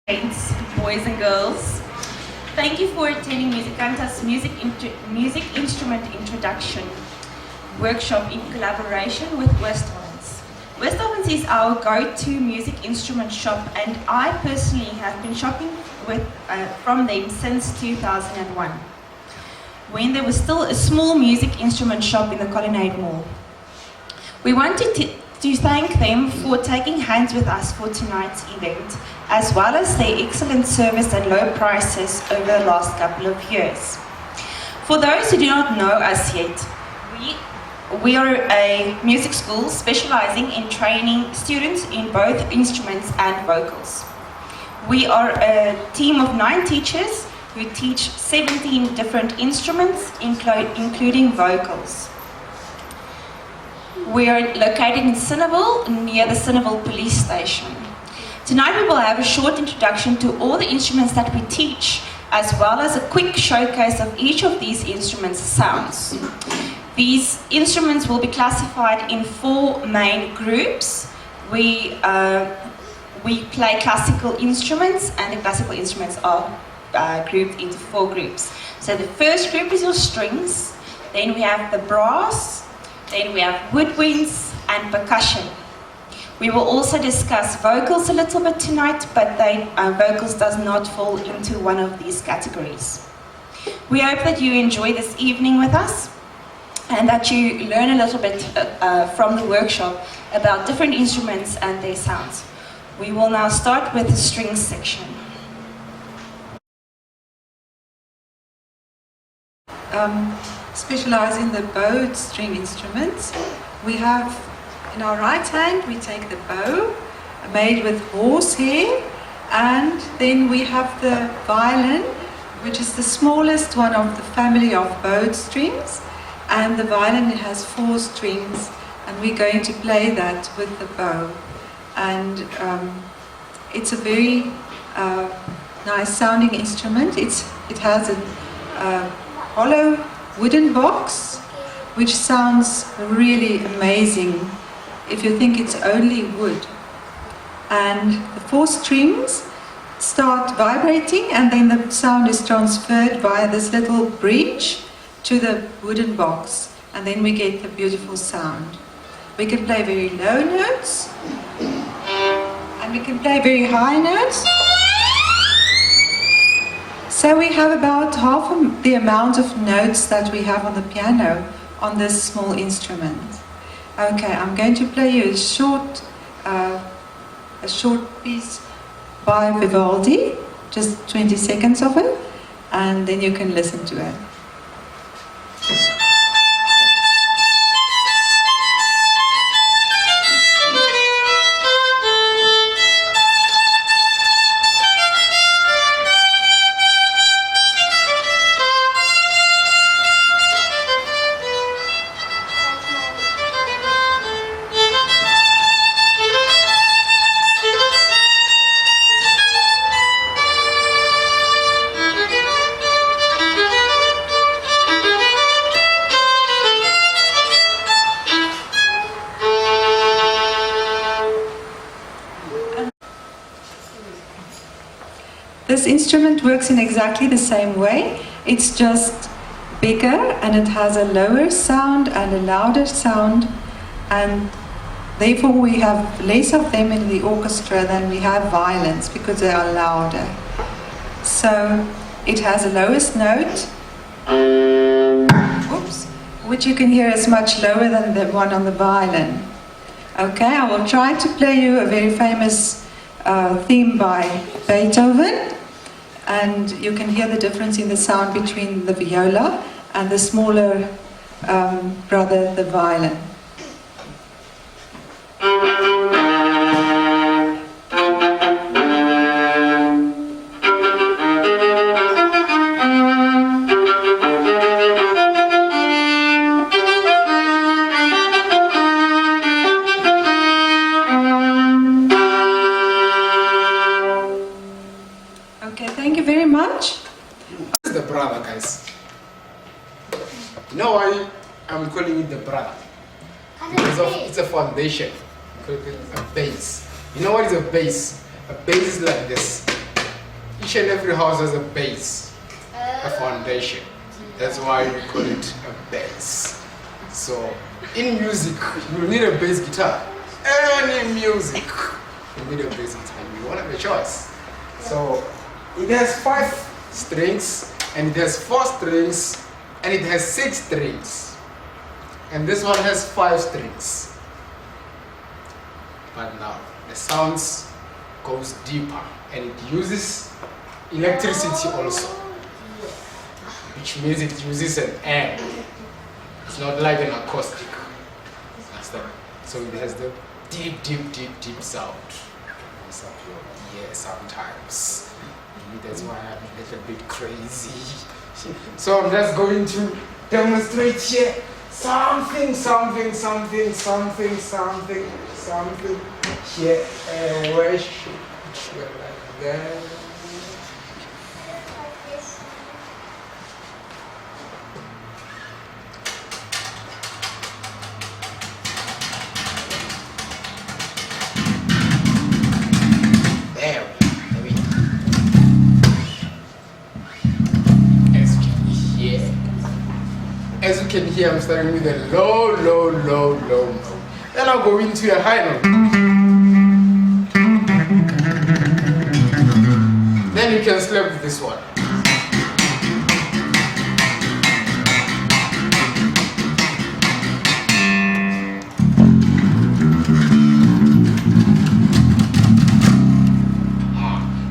Saints, boys and girls. Thank you for attending Musicanta's music instrument introduction workshop in collaboration with Westlands. Westlands is our go-to music instrument shop, and I personally have been shopping from them since 2001, when there was still a small music instrument shop in the Colonnade Mall. We wanted to thank them for taking hands with us for tonight's event, as well as their excellent service and low prices over the last couple of years. For those who do not know us yet, we are a music school specializing in training students in both instruments and vocals. We are a team of 9 teachers who teach 17 different instruments, including vocals. We are located in Cineville, near the Cineville police station. Tonight we will have a short introduction to all the instruments that we teach, as well as a quick showcase of each of these instruments' sounds. These instruments will be classified in 4 main groups. We play classical instruments, and the classical instruments are grouped into 4 groups. So the first group is your strings, then we have the brass, then we have woodwinds and percussion. We will also discuss vocals a little bit tonight, but vocals does not fall into one of these categories. We hope that you enjoy this evening with us and that you learn a little bit from the workshop about different instruments and their sounds. We will now start with the strings section. Specialize in the bowed string instruments. We have in our right hand, we take the bow made with horsehair, and then we have the violin, which is the smallest one of the family of bowed strings, and the violin has 4 strings, and we're going to play that with the bow. And it's a very nice sounding instrument. It has a hollow wooden box, which sounds really amazing if you think it's only wood. And the 4 strings start vibrating, and then the sound is transferred via this little bridge to the wooden box, and then we get the beautiful sound. We can play very low notes, and we can play very high notes. So we have about half of the amount of notes that we have on the piano on this small instrument. Okay, I'm going to play you a short piece by Vivaldi, just 20 seconds of it, and then you can listen to it. This instrument works in exactly the same way. It's just bigger, and it has a lower sound and a louder sound, and therefore we have less of them in the orchestra than we have violins, because they are louder. So it has a lowest note, which you can hear is much lower than the one on the violin. Okay, I will try to play you a very famous theme by Beethoven, and you can hear the difference in the sound between the viola and the smaller brother, the violin. Thank you very much. This is the brother, guys. You know why I'm calling it the brother? Because it's a foundation. A base. You know what is a base? A base is like this. each and every house has a base, a foundation. That's why we call it a bass. So in music, you need a bass guitar. Any music, you need a bass guitar. You want to have a choice. So it has 5 strings, and it has 4 strings, and it has 6 strings. And this one has 5 strings. But now the sounds goes deeper, and it uses electricity also, which means it uses an amp. It's not like an acoustic. Understand? So it has the deep sound. It's up your ear sometimes. Maybe that's why I'm a little bit crazy. So I'm just going to demonstrate here something here. Where should like that? As you can hear, I'm starting with a low note. Then I'll go into a high note. Then you can slap with this one.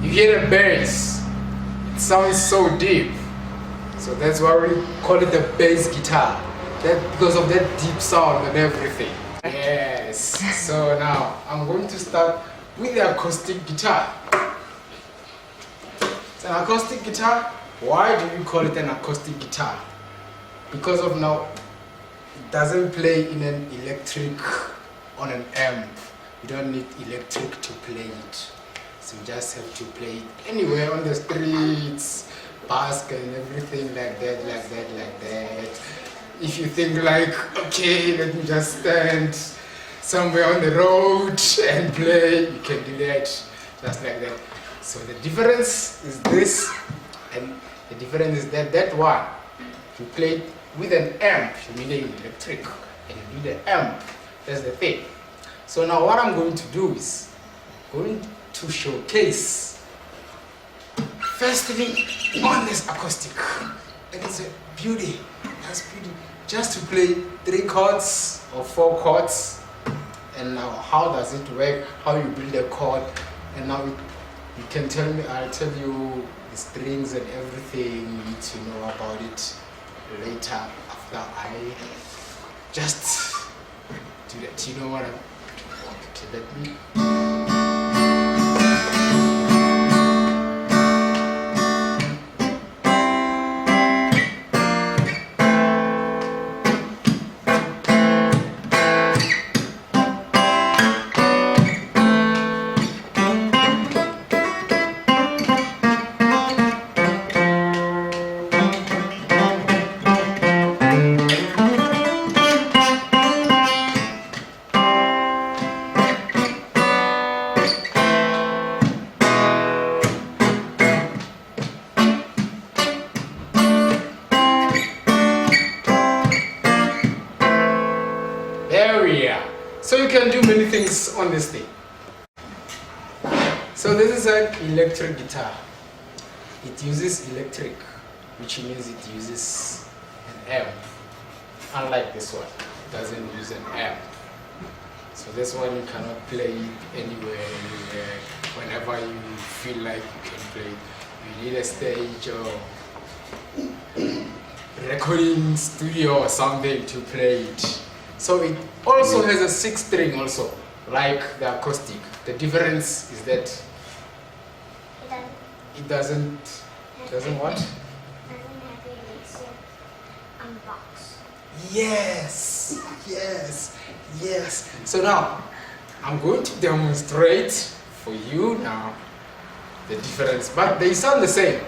You hear the bass. It sounds so deep. So that's why we call it the bass guitar. That because of that deep sound and everything. Yes. So now I'm going to start with the acoustic guitar. It's an acoustic guitar. Why do you call it an acoustic guitar? Because of now it doesn't play in an electric on an amp. You don't need electric to play it. So you just have to play it anywhere on the streets. Bask and everything like that. If you think like, okay, let me just stand somewhere on the road and play, you can do that just like that. So the difference is this, and the difference is that one, you play it with an amp, you need an electric, and you need an amp. That's the thing. So now what I'm going to do is going to showcase firstly on this acoustic. And it's a beauty. That's beauty. Just to play 3 chords or 4 chords. And now how does it work? How you build a chord. And now you can tell me, I'll tell you the strings and everything you need to know about it later after I just do that. You know what I'm okay, let me So you can do many things on this thing. So this is an electric guitar. It uses electric, which means it uses an amp. Unlike this one, it doesn't use an amp. So this one you cannot play it anywhere. Whenever you feel like you can play it. You need a stage or recording studio or something to play it. So it also has a 6th string also, like the acoustic. The difference is that it doesn't what? Doesn't have a box. Yes. So now I'm going to demonstrate for you now the difference, but they sound the same,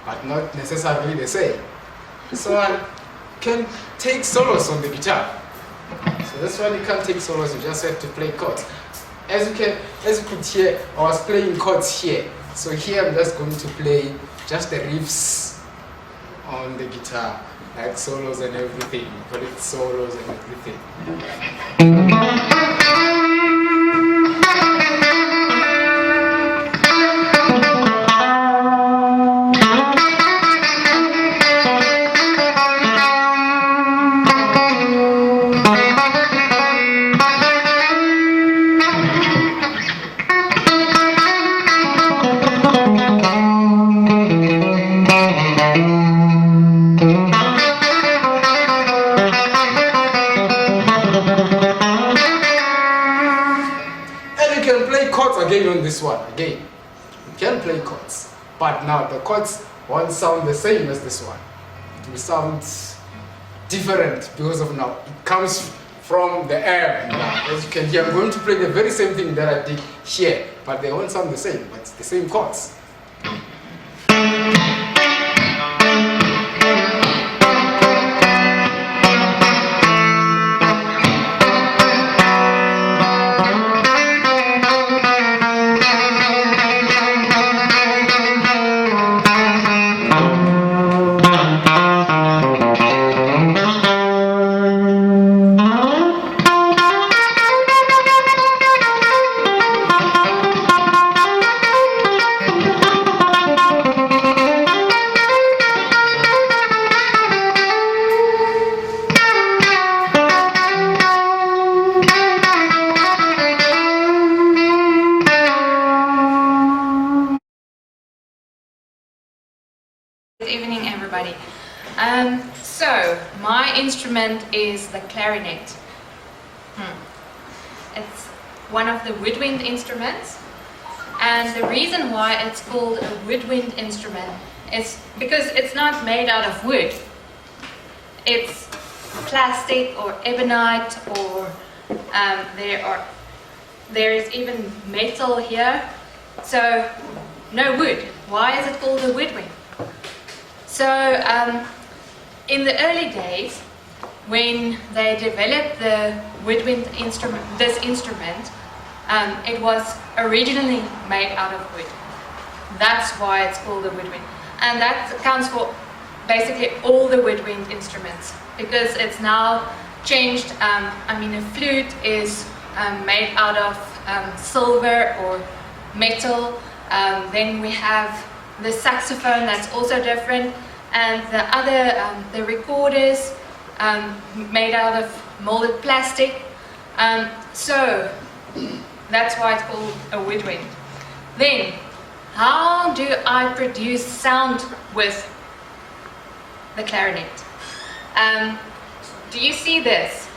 but not necessarily the same. So I can take solos on the guitar. So this one you can't take solos, you just have to play chords. As you could hear, I was playing chords here. So here I'm just going to play just the riffs on the guitar, like solos and everything. We call it solos and everything. Again on this one, again, you can play chords, but now the chords won't sound the same as this one. It will sound different because of now it comes from the air. Now, as you can hear, I'm going to play the very same thing that I did here, but they won't sound the same, but it's the same chords. Good evening, everybody. So my instrument is the clarinet. It's one of the woodwind instruments, and the reason why it's called a woodwind instrument is because it's not made out of wood. It's plastic or ebonite, or there is even metal here. So no wood. Why is it called a woodwind? So in the early days, when they developed the woodwind instrument, it was originally made out of wood. That's why it's called a woodwind, and that accounts for basically all the woodwind instruments, because it's now changed. A flute is made out of silver or metal. Then we have the saxophone, that's also different, and the other, the recorders, made out of molded plastic. So that's why it's called a woodwind. Then, how do I produce sound with the clarinet? Do you see this?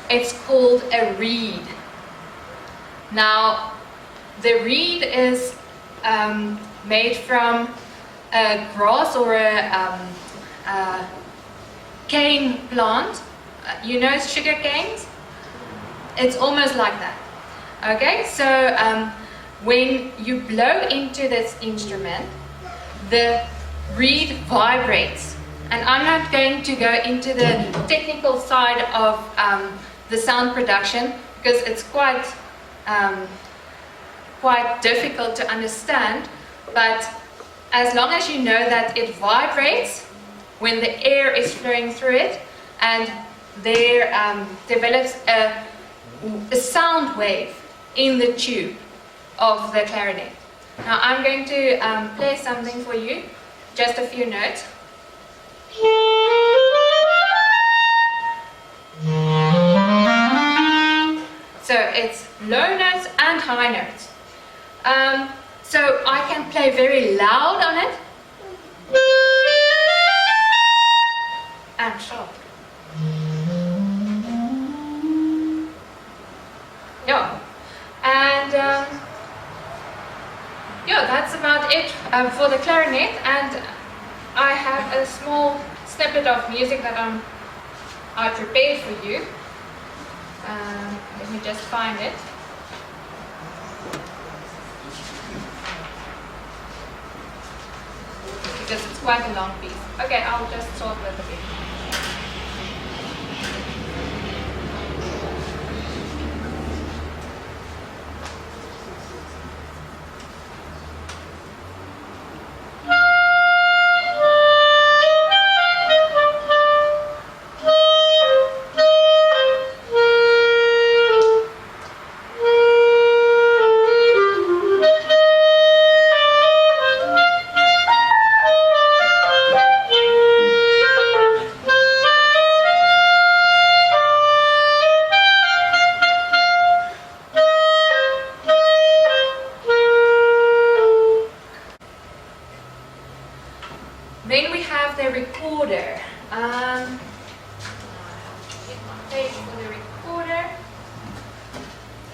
It's called a reed. Now, the reed is made from a grass or a cane plant. You know sugar canes? It's almost like that. Okay, so when you blow into this instrument, the reed vibrates. And I'm not going to go into the technical side of the sound production, because it's quite difficult to understand, but as long as you know that it vibrates when the air is flowing through it, and there develops a sound wave in the tube of the clarinet. Now I'm going to play something for you, just a few notes. So it's low notes and high notes. So I can play very loud on it and soft. Yeah, and yeah, that's about it for the clarinet. And I have a small snippet of music that I prepared for you. Let me just find it. Because it's quite a long piece. Okay, I'll just start with the beat.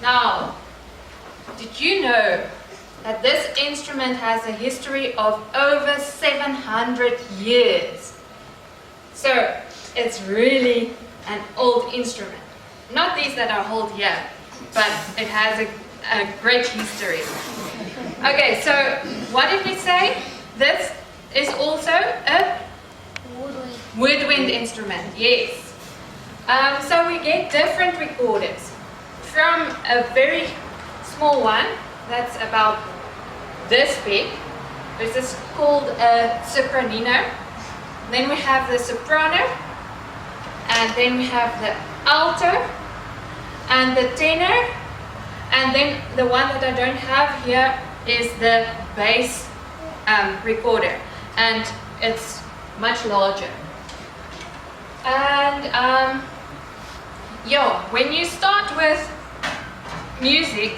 Now, did you know that this instrument has a history of over 700 years? So, it's really an old instrument. Not these that are held here, but it has a great history. Okay, so what did we say? This is also a woodwind instrument, yes. So we get different recorders. From a very small one, that's about this big, this is called a sopranino. Then we have the soprano, and then we have the alto, and the tenor, and then the one that I don't have here is the bass recorder, and it's much larger. And when you start with music,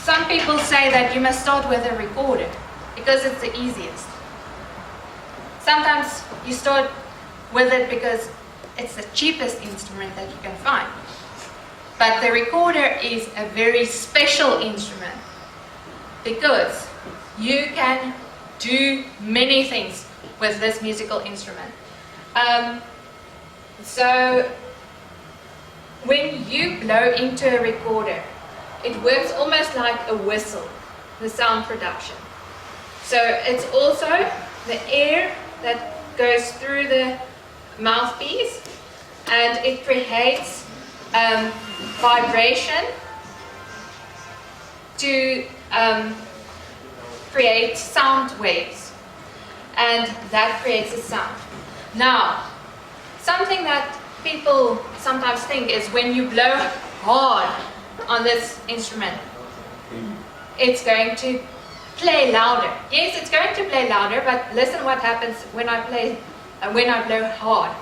some people say that you must start with a recorder because it's the easiest. Sometimes you start with it because it's the cheapest instrument that you can find. But the recorder is a very special instrument because you can do many things with this musical instrument. So when you blow into a recorder, it works almost like a whistle, the sound production. So it's also the air that goes through the mouthpiece, and it creates vibration to create sound waves, and that creates a sound. Now, something that people sometimes think is when you blow hard on this instrument, it's going to play louder. Yes, it's going to play louder, but listen what happens when I blow hard.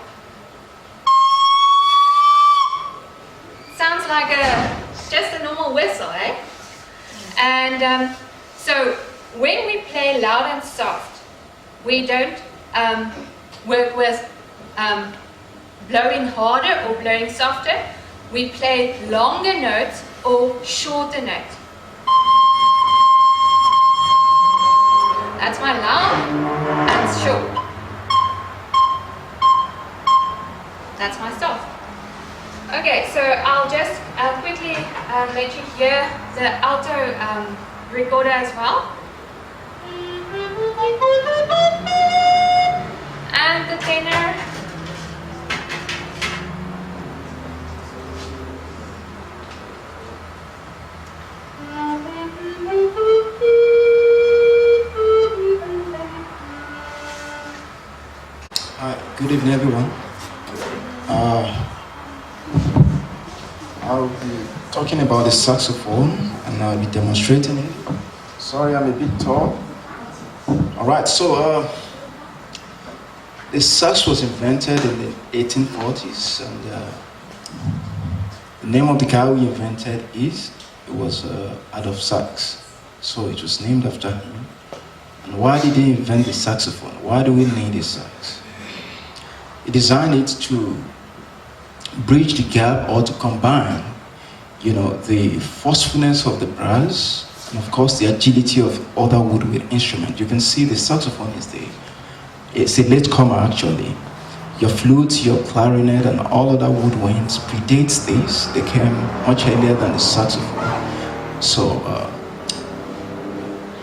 Sounds like just a normal whistle, eh? And so when we play loud and soft, we don't work with blowing harder or blowing softer. We play longer notes or shorter notes. That's my loud and short. That's my soft. Okay, so I'll just quickly let you hear the alto recorder as well. And the tenor. Hi, good evening everyone. I'll be talking about the saxophone and I'll be demonstrating it. Sorry, I'm a bit tall. Alright, so the sax was invented in the 1840s, and the name of the guy who invented it was Adolf Sax. So it was named after him. And why did he invent the saxophone? Why do we need a sax? He designed it to bridge the gap or to combine, the forcefulness of the brass and of course the agility of other woodwind instruments. You can see the saxophone it's a latecomer actually. Your flute, your clarinet and all other woodwinds predates this. They came much earlier than the saxophone. So,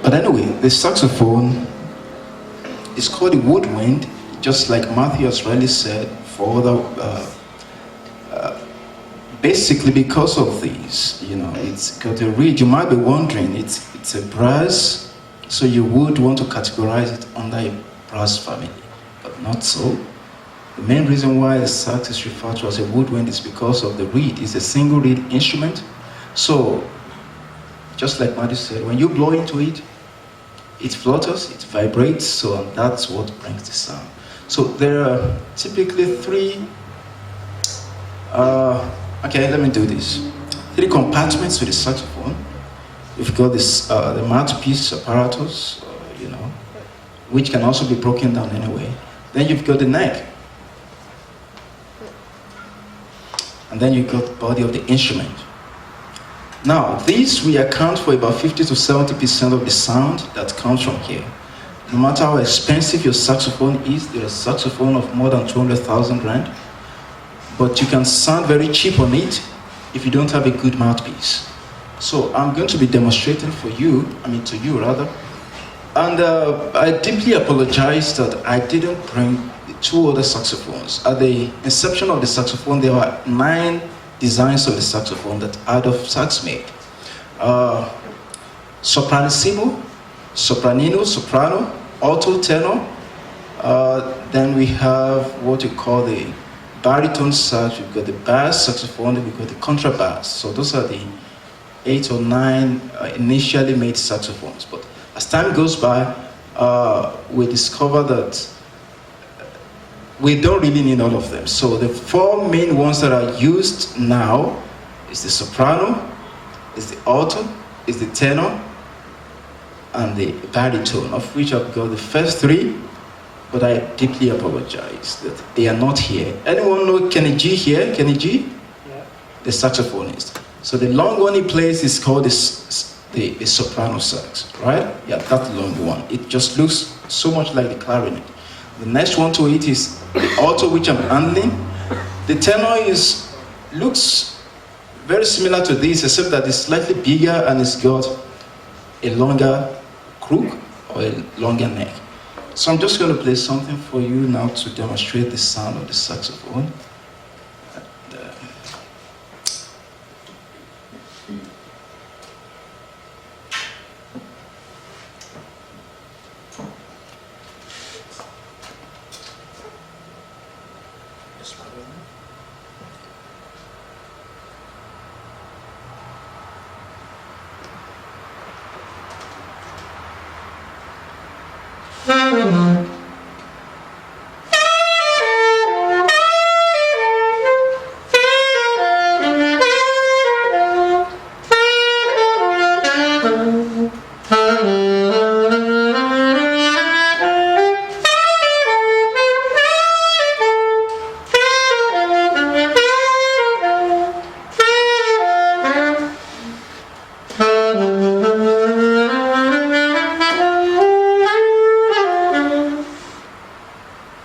but anyway, the saxophone is called a woodwind, just like Matthew has rightly said, for other basically because of these, it's got a reed. You might be wondering, it's a brass, so you would want to categorize it under a brass family, but not so. The main reason why the sax is referred to as a woodwind is because of the reed. It's a single reed instrument. So, just like Matthew said, when you blow into it, it flutters, it vibrates, so that's what brings the sound. So there are typically three let me do this. 3 compartments to the saxophone. You've got this, the mouthpiece apparatus, which can also be broken down anyway. Then you've got the neck. And then you've got the body of the instrument. Now, these we account for about 50 to 70% of the sound that comes from here. No matter how expensive your saxophone is, there is a saxophone of more than 200,000 rand, but you can sound very cheap on it if you don't have a good mouthpiece. So I'm going to be demonstrating to you rather. And I deeply apologize that I didn't bring the two other saxophones. At the inception of the saxophone, there were 9 designs of the saxophone that Adolf Sax made. Sopranissimo, sopranino, soprano, alto, tenor. Then we have what you call the baritone sax, we've got the bass saxophone, we've got the contrabass. So those are the 8 or 9 initially made saxophones. But as time goes by, we discover that we don't really need all of them. So the 4 main ones that are used now is the soprano, is the alto, is the tenor, and the baritone, of which I've got the first 3, but I deeply apologize that they are not here. Anyone know Kenny G here? Kenny G? Yeah. The saxophonist. So the long one he plays is called the soprano sax, right? Yeah, that long one. It just looks so much like the clarinet. The next one to it is the alto, which I'm handling. The tenor looks very similar to this, except that it's slightly bigger and it's got a longer crook or a longer neck. So I'm just going to play something for you now to demonstrate the sound of the saxophone.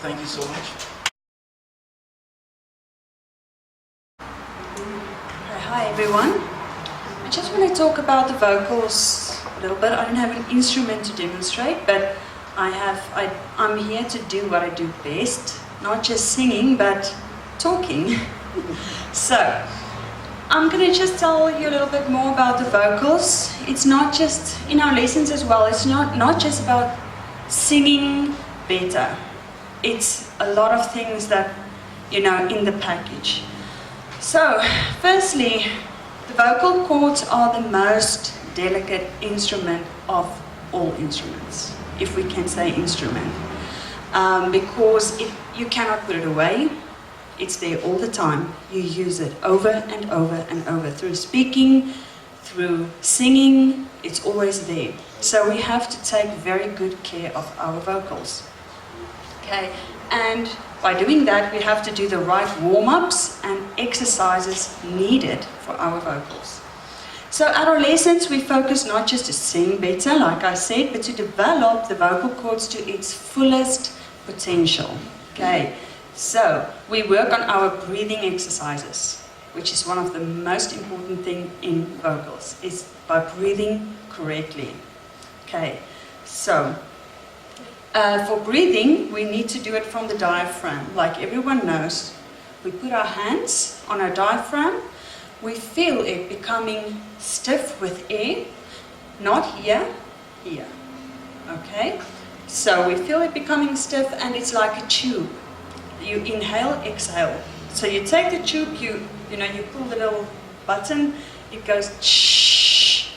Thank you so much. Hi everyone. I just want to talk about the vocals a little bit. I don't have an instrument to demonstrate, but I'm here to do what I do best, not just singing, but talking. So, I'm going to just tell you a little bit more about the vocals. It's not just, in our lessons as well, it's not just about singing better. It's a lot of things that, in the package. So, firstly, the vocal cords are the most delicate instrument of all instruments, if we can say instrument, because you cannot put it away. It's there all the time. You use it over and over and over through speaking, through singing. It's always there. So we have to take very good care of our vocals. Okay, and by doing that, we have to do the right warm-ups and exercises needed for our vocals. So at our lessons, we focus not just to sing better, like I said, but to develop the vocal cords to its fullest potential. Okay, so we work on our breathing exercises, which is one of the most important things in vocals, is by breathing correctly. Okay, so for breathing, we need to do it from the diaphragm. Like everyone knows, we put our hands on our diaphragm, we feel it becoming stiff with air, not here, here. Okay? So we feel it becoming stiff and it's like a tube. You inhale, exhale. So you take the tube, you pull the little button, it goes shh.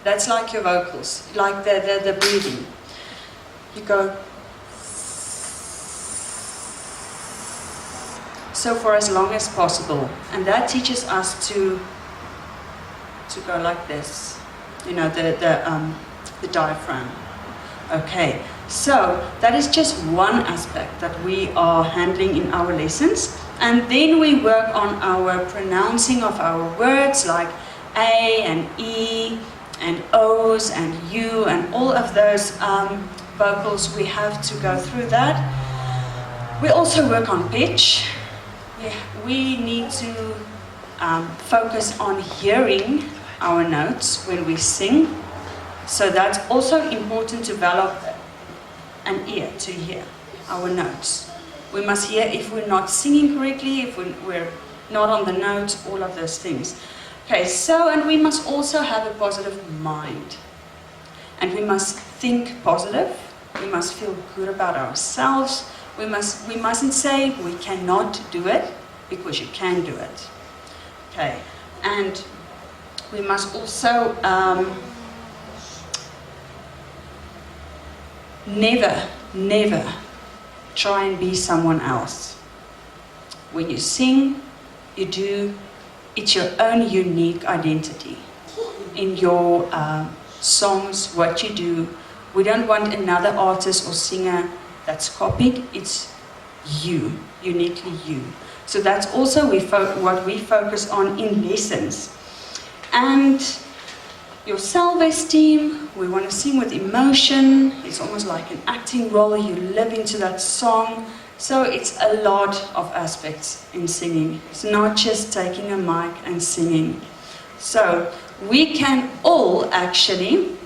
That's like your vocals, like the breathing. You go. So for as long as possible, and that teaches us to go like this, the diaphragm. Okay, so that is just one aspect that we are handling in our lessons, and then we work on our pronouncing of our words, like A and E and O's and U and all of those vocals, we have to go through that. We also work on pitch. We need to focus on hearing our notes when we sing. So that's also important to develop an ear to hear our notes. We must hear if we're not singing correctly, if we're not on the notes, all of those things. Okay, so, and we must also have a positive mind. And we must think positive. We must feel good about ourselves. We mustn't say we cannot do it, because you can do it. Okay, and we must also never try and be someone else. When you sing, it's your own unique identity. In your songs, what you do, we don't want another artist or singer that's copied. It's you, uniquely you. So that's also what we focus on in lessons. And your self-esteem, we want to sing with emotion. It's almost like an acting role. You live into that song. So it's a lot of aspects in singing. It's not just taking a mic and singing. So we can all actually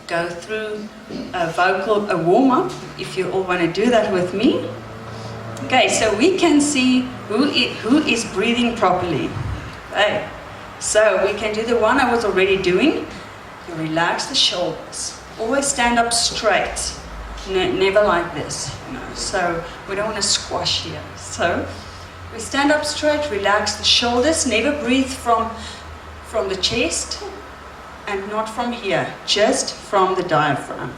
go through a warm-up, if you all want to do that with me. Okay, so we can see who is breathing properly. Okay. So we can do the one I was already doing. You relax the shoulders. Always stand up straight. Never like this. So we don't want to squash here. So we stand up straight, relax the shoulders. Never breathe from the chest and not from here. Just from the diaphragm.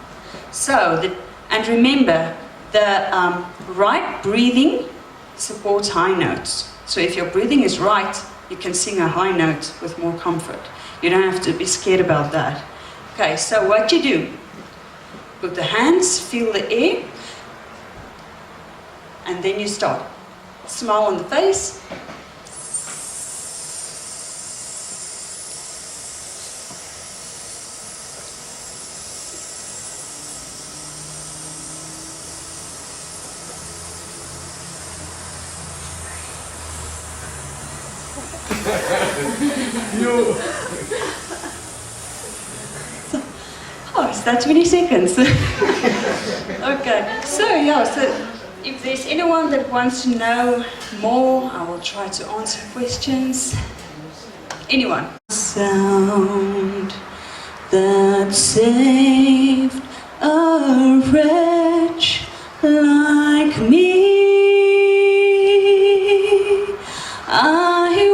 And remember, the right breathing supports high notes. So if your breathing is right, you can sing a high note with more comfort. You don't have to be scared about that. Okay, so what you do, put the hands, feel the air, and then you start. Smile on the face. Oh, is that 20 seconds? Okay, so if there's anyone that wants to know more, I will try to answer questions. Anyone? Sound that saved a wretch like me. I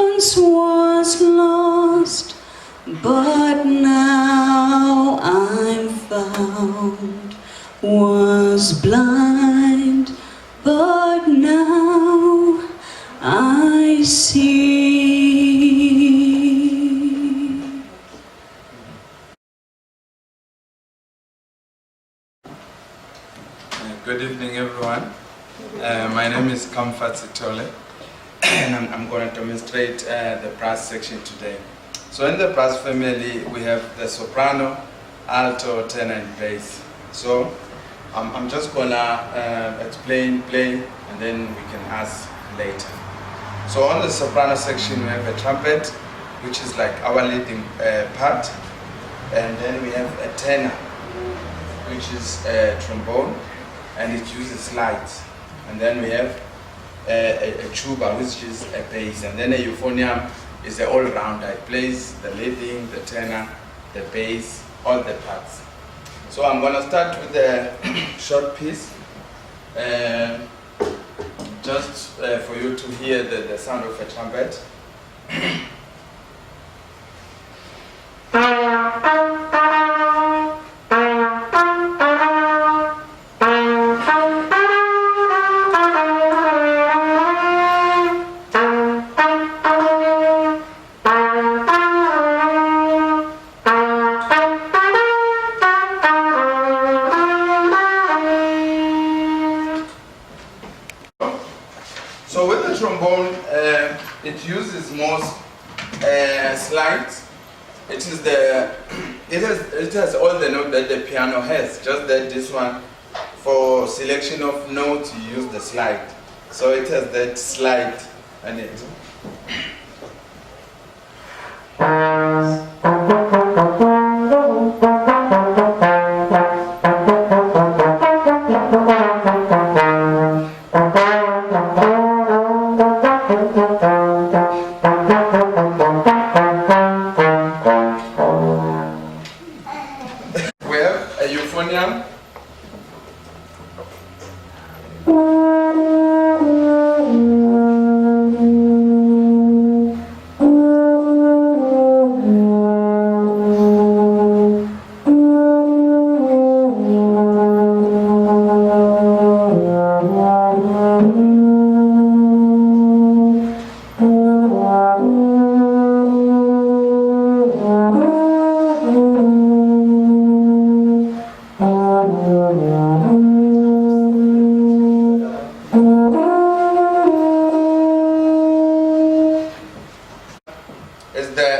once was lost, but now I'm found. Was blind, but now I see. Good evening, everyone. My name is Comfort Sitole, and I'm going to demonstrate the brass section today. So in the brass family, we have the soprano, alto, tenor, and bass. So I'm just going to explain, play, and then we can ask later. So on the soprano section, we have a trumpet, which is like our leading part. And then we have a tenor, which is a trombone, and it uses slides. And then we have a tuba, which is a bass. And then a euphonium is an all-rounder. It plays the leading, the tenor, the bass, all the parts. So I'm going to start with a short piece, just for you to hear the sound of a trumpet. So with the trombone, it uses more slide. It is the it has all the notes that the piano has. Just that this one, for selection of notes, you use the slide. So it has that slide on it. We have a euphonium.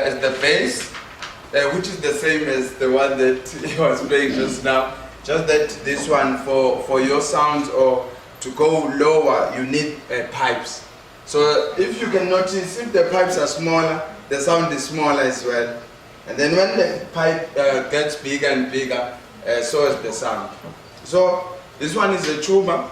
Is the bass, which is the same as the one that he was playing just now. Just that this one, for your sounds or to go lower, you need pipes. So if you can notice, if the pipes are smaller, the sound is smaller as well. And then when the pipe gets bigger and bigger, so is the sound. So this one is a tuba.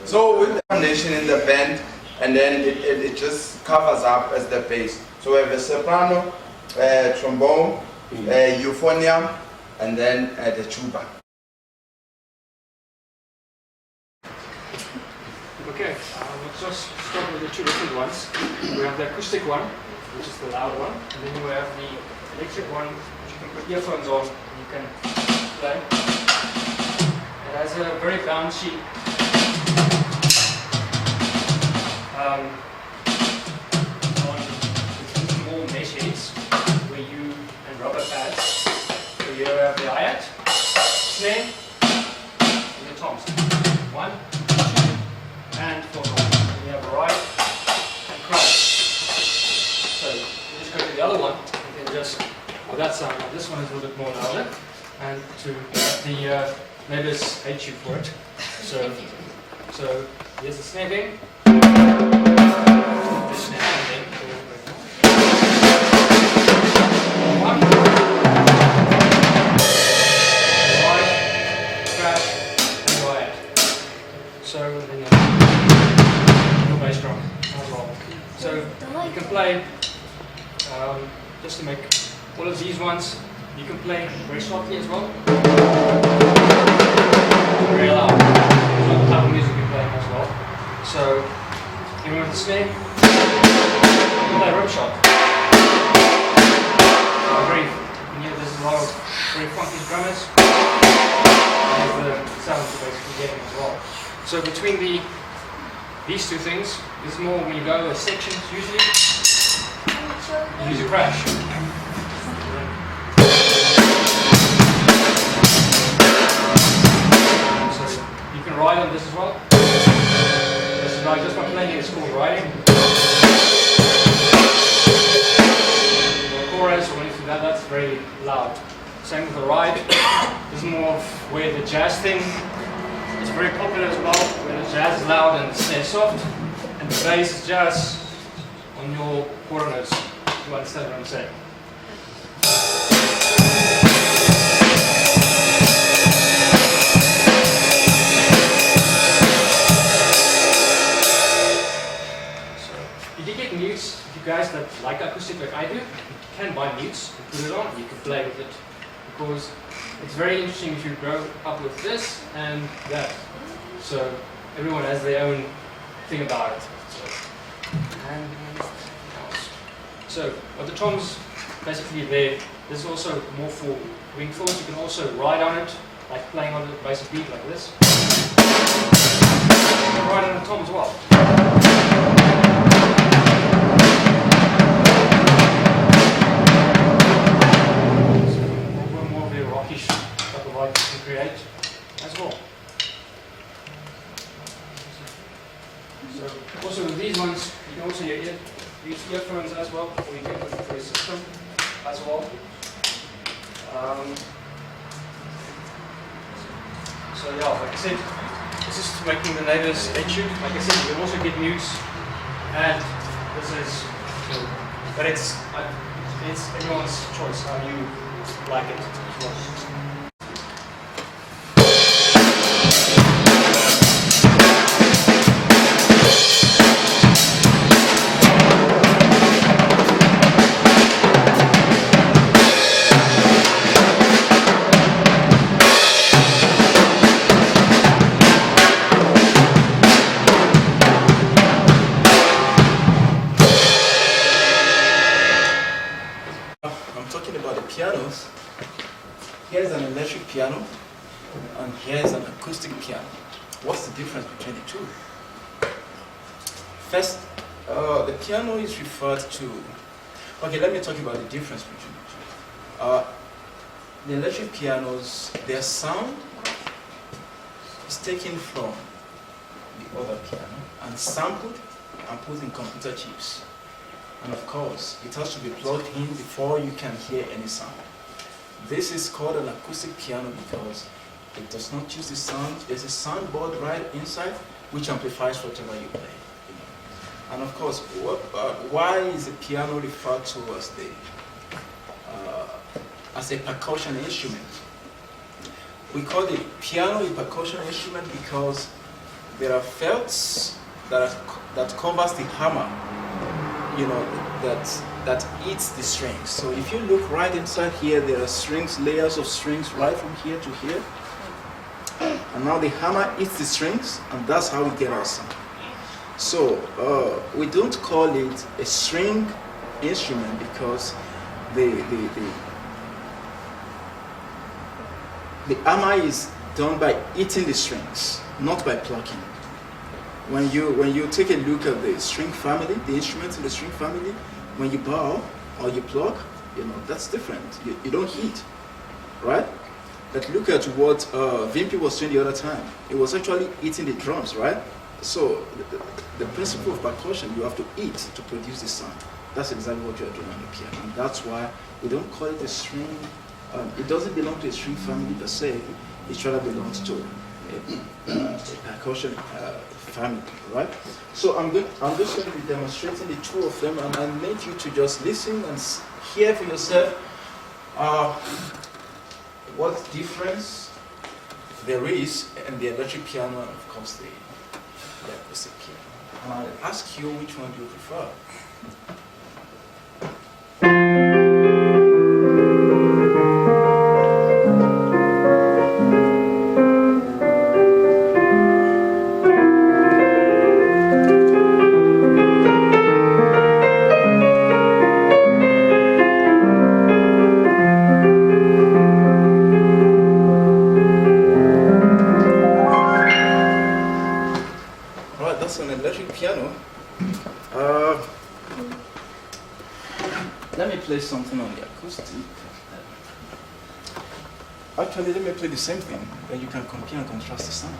So with the foundation in the band, and then it just covers up as the bass. So we have a soprano, trombone, euphonium, and then the tuba. Okay, let's just start with the two different ones. We have the acoustic one, which is the loud one, and then we have the electric one, which you can put earphones on and you can play. It has a very bouncy on small mesh heads where you and rubber pads. So you have the hi-hat, snare, and the toms. 1, 2, and 4 toms. And you have a ride and crash. So you just go to the other one and then just with that sound. Now this one is a little bit more louder, and to the neighbors hate you for it. So here's the snare thing. The snare thing. 1, ride, crash, and ride. So then your bass drum as well. So you can play just to make all of these ones. You can play very softly as well. Very loud. There's other type of music you play as well. So even with the snare, you play rope shot. There's a lot of very funky drummers. There's the sounds you're basically getting as well. So between these two things, there's more when you go with sections usually. You use a crash. So you can ride on this as well. This is just by playing it's called riding. Or chorus or anything like that's very loud. Same with the ride. This is more of where the jazz thing is very popular as well, where the jazz is loud and the snare soft, and the bass is just on your quarter notes. You understand what I'm saying? So you did get mutes. If you you guys that like acoustic like I do, you can buy mutes and put it on and you can play with it. Because it's very interesting if you grow up with this and that. So everyone has their own thing about it. So what the toms basically there, this is also more for wing fills. You can also ride on it, like playing on the basic beat like this. You can ride on the tom as well. So more of a rockish type of vibe you can create as well. So also with these ones, you can also use earphones as well, or you can put it through a system as well. So yeah, like I said, this is making the neighbors etude. Like I said, you can also get mutes, and this is, but it's everyone's choice how you like it as well. Pianos. Here's an electric piano and here's an acoustic piano. What's the difference between the two? First, the piano is referred to. Okay, let me talk about the difference between the two. The electric pianos, their sound is taken from the other piano and sampled and put in computer chips. And of course, it has to be plugged in before you can hear any sound. This is called an acoustic piano because it does not use the sound. There's a soundboard right inside which amplifies whatever you play. And of course, why is the piano referred to as a percussion instrument? We call the piano a percussion instrument because there are felts that covers the hammer, that eats the strings. So if you look right inside here, there are strings, layers of strings right from here to here. And now the hammer eats the strings, and that's how we get our sound. So we don't call it a string instrument because the hammer is done by eating the strings, not by plucking. When you take a look at the string family, the instruments in the string family, when you bow or you pluck, that's different. You don't hit, right? But look at what Vimpy was doing the other time. It was actually eating the drums, right? So the principle of percussion, you have to eat to produce the sound. That's exactly what you are doing on the piano, and that's why we don't call it a string. It doesn't belong to a string family per se. It rather belongs to a percussion family, right? So I'm just going to be demonstrating the two of them, and I need you to just listen and hear for yourself what difference there is in the electric piano and of course the acoustic piano. And I'll ask you which one do you prefer. Let me play something on the acoustic. Actually, let me play the same thing, then you can compare and contrast the sound.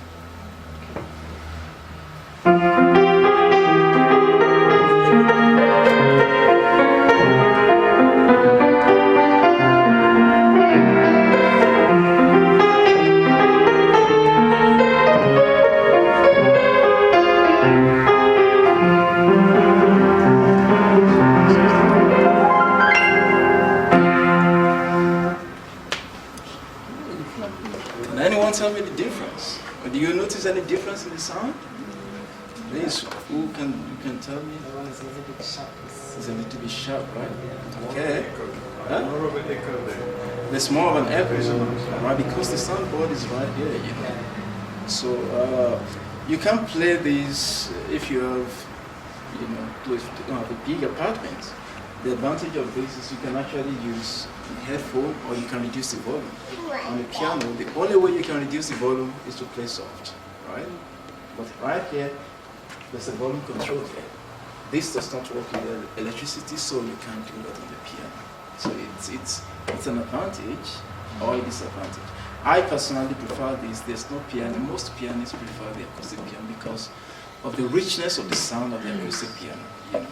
Can anyone tell me the difference? Or do you notice any difference in the sound? this, who can you can tell me? That one is a little bit sharp. It's a little bit sharp, right? Okay. Huh? More of an echo there. There's more of an echo, right? Because the soundboard is right here, you know. So you can play these if you have, you know, if you don't have a big apartment. The advantage of this is you can actually use a headphone or you can reduce the volume. On the piano, the only way you can reduce the volume is to play soft, right? But right here, there's a volume control here. This does not work with electricity, so you can't do that on the piano. So it's an advantage or a disadvantage. I personally prefer this. There's no piano. Most pianists prefer the acoustic piano because of the richness of the sound of the acoustic piano. You know,